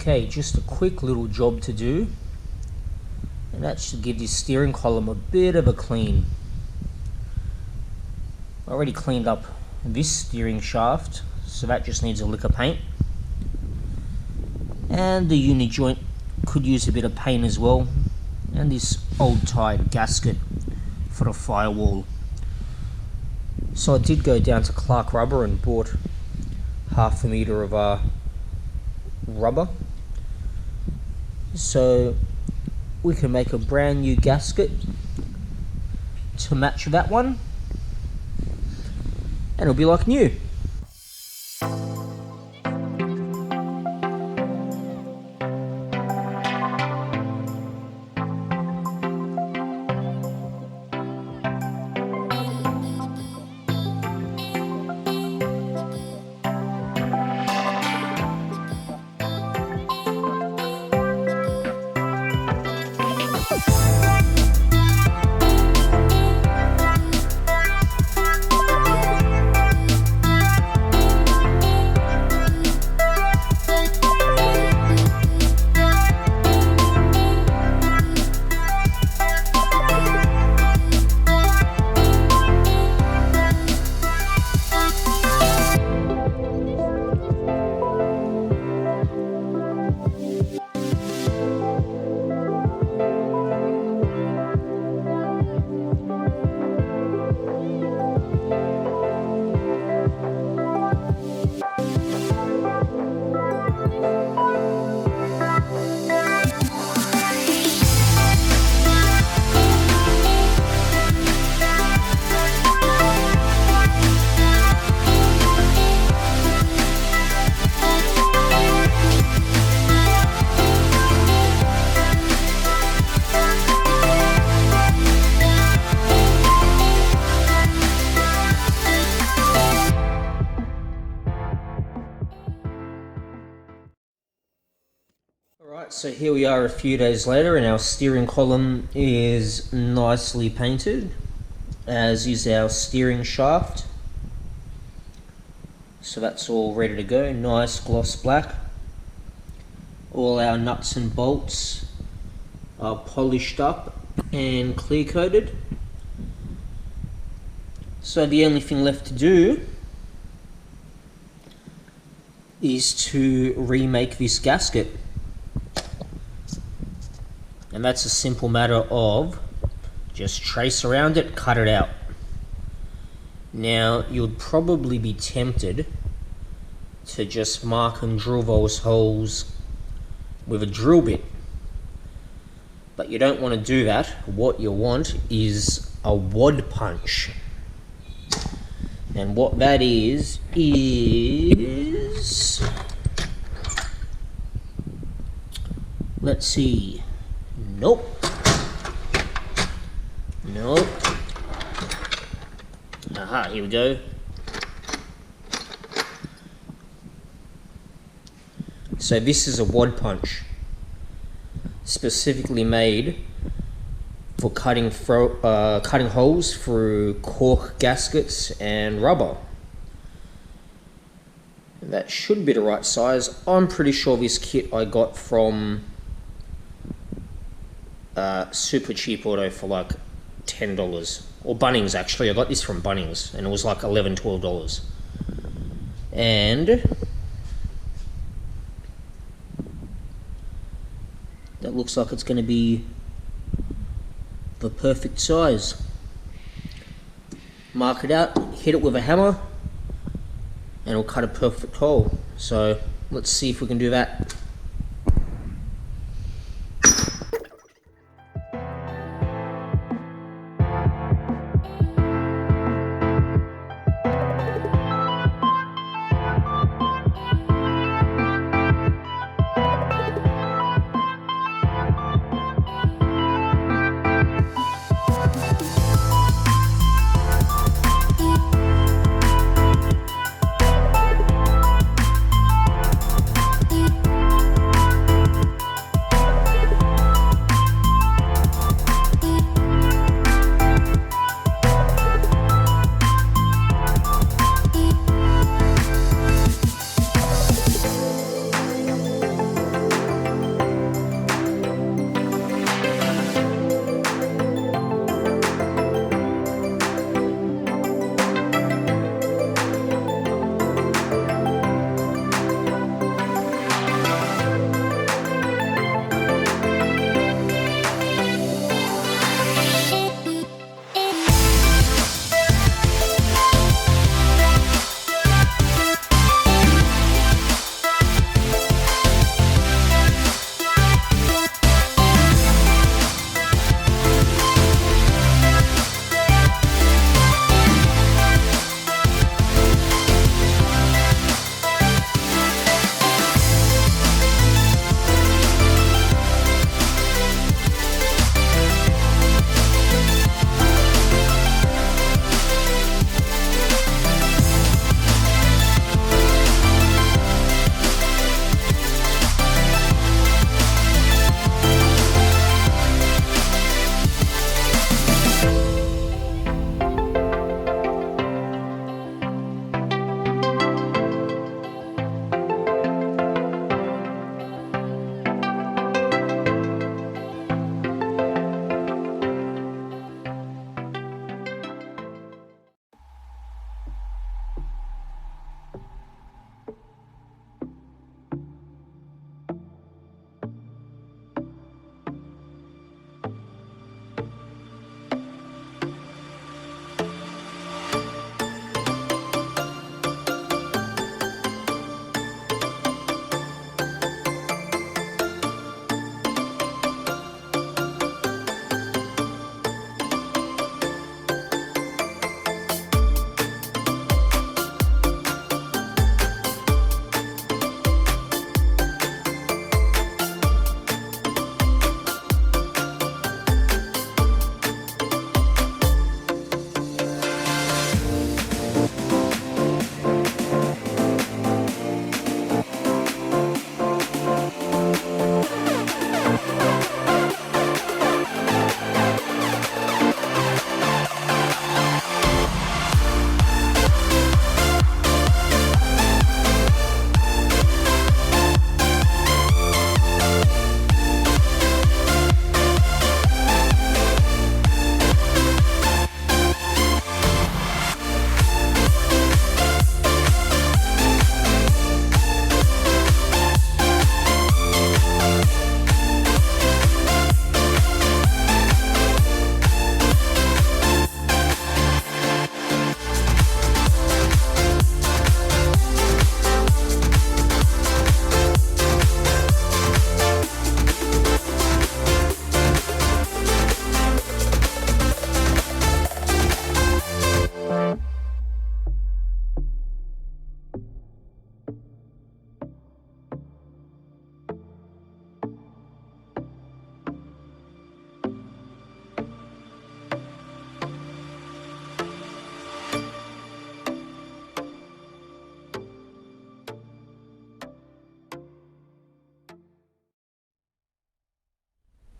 Okay, just a quick little job to do, and that should give this steering column a bit of a clean. I already cleaned up this steering shaft, so that just needs a lick of paint. And the uni joint could use a bit of paint as well, and this old tied gasket for the firewall. So I did go down to Clark Rubber and bought 1/2 meter of rubber, so we can make a brand new gasket to match that one, and it'll be like new. Alright, so here we are a few days later, and our steering column is nicely painted, as is our steering shaft. So that's all ready to go, nice gloss black. All our nuts and bolts are polished up and clear coated. So the only thing left to do is to remake this gasket. And that's a simple matter of just trace around it, cut it out. Now, you'd probably be tempted to just mark and drill those holes with a drill bit. But you don't want to do that. What you want is a wad punch. And what that is... let's see. Nope. Aha, here we go. So this is a wad punch, specifically made for cutting holes through cork gaskets and rubber. That should be the right size. I'm pretty sure this kit I got from Super Cheap Auto for like $10, or Bunnings actually. I got this from Bunnings and it was like $11, $12. And that looks like it's going to be the perfect size. Mark it out, hit it with a hammer, and it'll cut a perfect hole. So let's see if we can do that.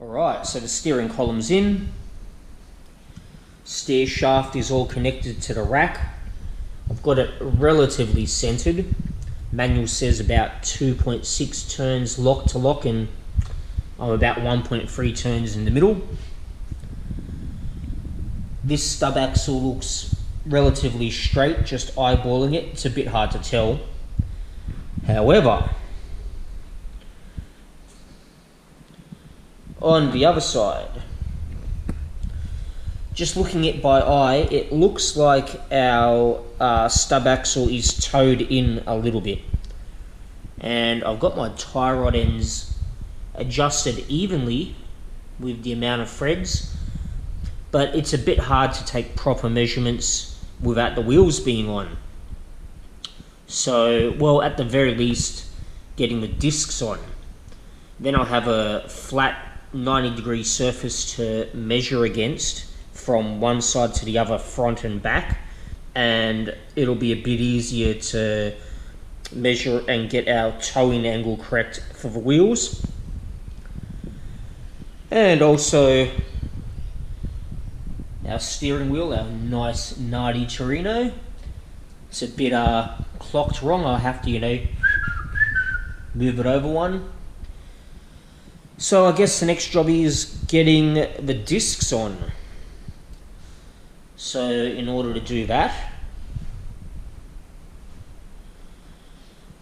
Alright, so the steering column's in. Steer shaft is all connected to the rack. I've got it relatively centered. Manual says about 2.6 turns lock to lock, and I'm about 1.3 turns in the middle. This stub axle looks relatively straight, just eyeballing it. It's a bit hard to tell. However, on the other side, just looking at by eye, it looks like our stub axle is towed in a little bit. And I've got my tie rod ends adjusted evenly with the amount of threads, but it's a bit hard to take proper measurements without the wheels being on. So, well, at the very least, getting the discs on. Then I'll have a flat 90-degree surface to measure against from one side to the other, front and back, and it'll be a bit easier to measure and get our towing angle correct for the wheels. And also our steering wheel, our nice Nardi Torino. It's a bit clocked wrong. I'll have to, move it over one. So I guess the next job is getting the discs on. So in order to do that,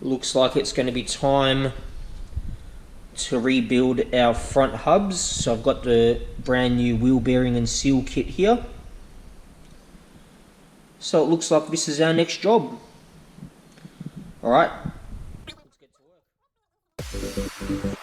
looks like it's going to be time to rebuild our front hubs. So I've got the brand new wheel bearing and seal kit here. So it looks like this is our next job. Alright, let's get to work.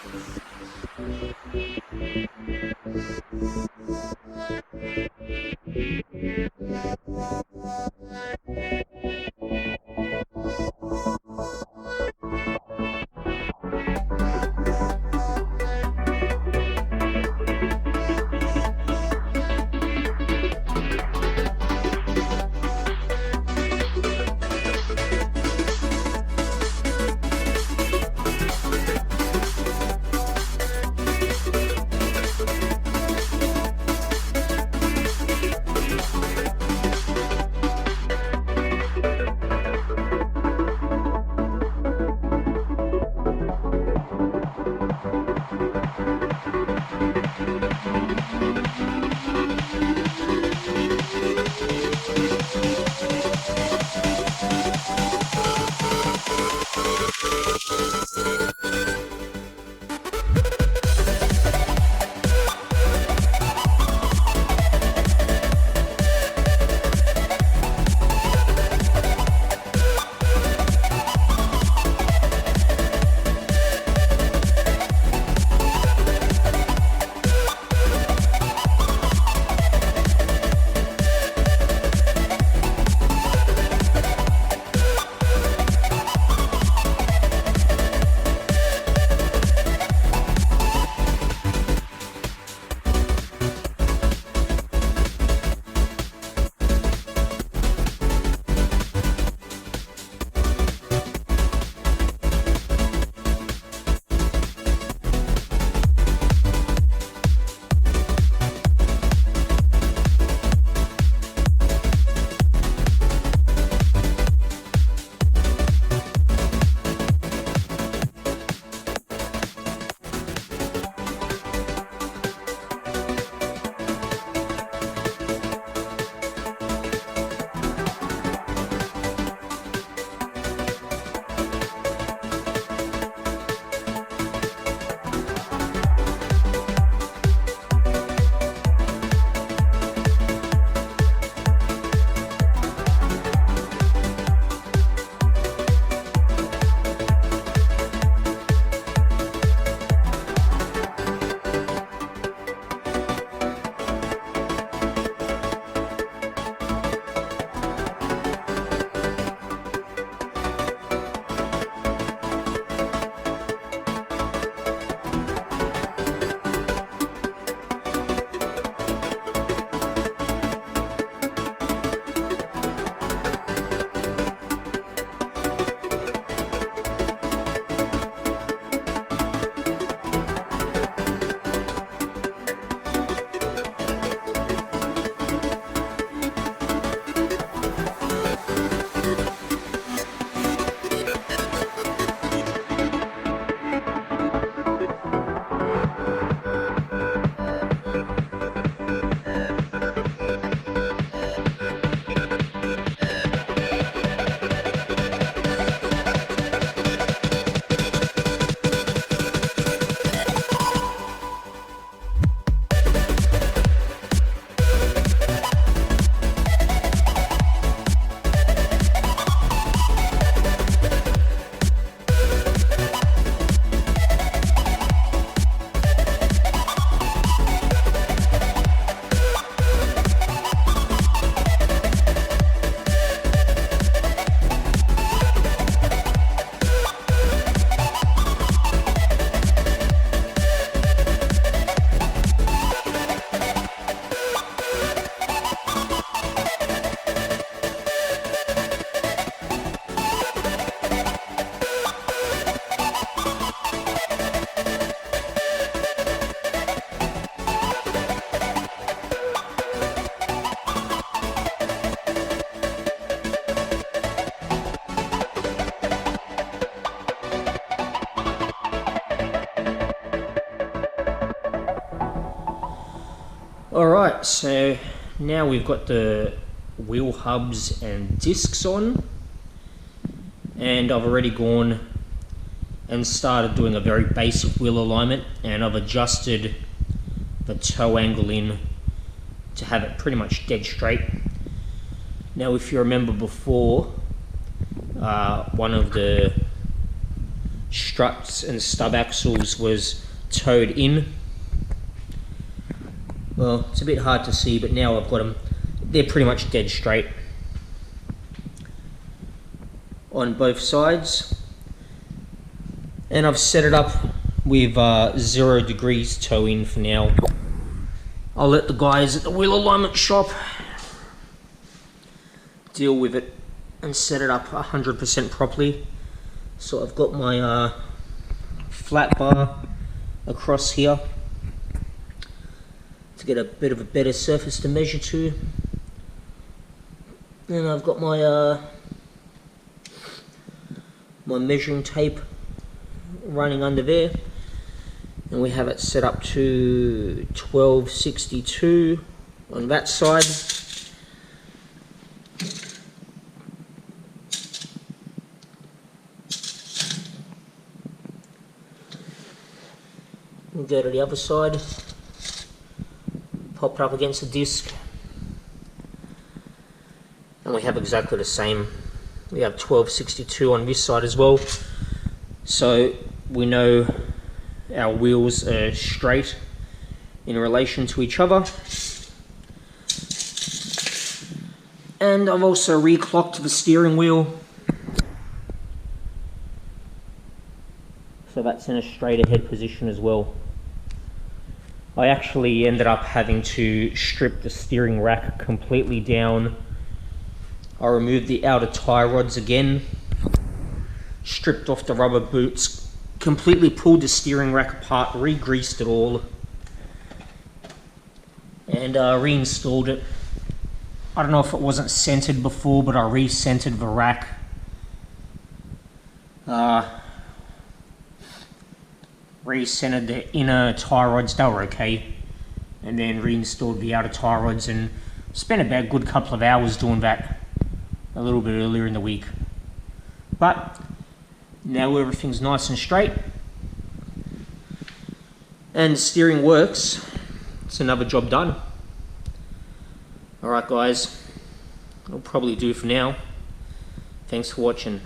Alright, so now we've got the wheel hubs and discs on, and I've already gone and started doing a very basic wheel alignment, and I've adjusted the toe angle in to have it pretty much dead straight. Now if you remember before, one of the struts and stub axles was towed in. Well, it's a bit hard to see, but now I've got them, they're pretty much dead straight on both sides. And I've set it up with 0 degrees toe in for now. I'll let the guys at the wheel alignment shop deal with it and set it up 100% properly. So I've got my flat bar across here to get a bit of a better surface to measure to. And I've got my my measuring tape running under there, and we have it set up to 1262 on that side. We'll go to the other side, pop it up against the disc, and we have exactly the same. We have 1262 on this side as well, so we know our wheels are straight in relation to each other. And I've also reclocked the steering wheel, so that's in a straight ahead position as well. I actually ended up having to strip the steering rack completely down. I removed the outer tie rods again, stripped off the rubber boots, completely pulled the steering rack apart, re-greased it all, and reinstalled it. I don't know if it wasn't centered before, but I re-centered the rack. Re-centered the inner tie rods, they were okay, and then reinstalled the outer tie rods, and spent about a good couple of hours doing that a little bit earlier in the week. But now everything's nice and straight, and the steering works. It's another job done. Alright guys, I'll probably do for now. Thanks for watching.